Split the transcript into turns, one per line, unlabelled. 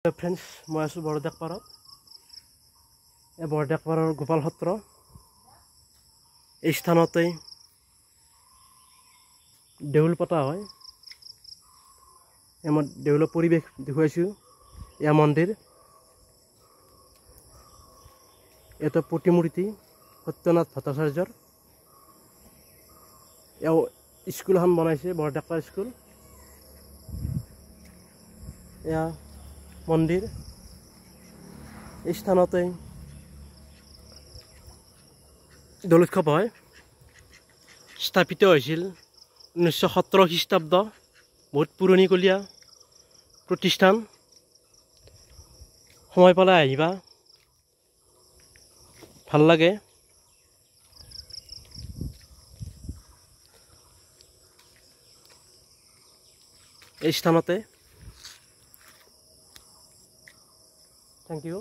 Friends, মই আছোঁ বৰদেকপাৰত। এই বৰদেকপাৰৰ গোপাল সত্ৰ এই স্থানতেই দেউল পতা হয়। মই দেউলৰ পৰিৱেশ দেখুৱাইছোঁ। এয়া মন্দিৰ, এটা প্ৰতিমূৰ্তি সত্যনাথ ভট্টাচাৰ্যৰ। এওঁ স্কুল এখন বনাইছে, বৰদেকপাৰ স্কুল। এয়া মন্দিৰ, এই স্থানতেই দৌল উৎসৱ হয়। স্থাপিত হৈছিল 1917 খ্ৰীষ্টাব্দ। বহুত পুৰণিকলীয়া প্ৰতিষ্ঠান। সময় পালে আহিবা, ভাল লাগে। এই স্থানতে। Thank U.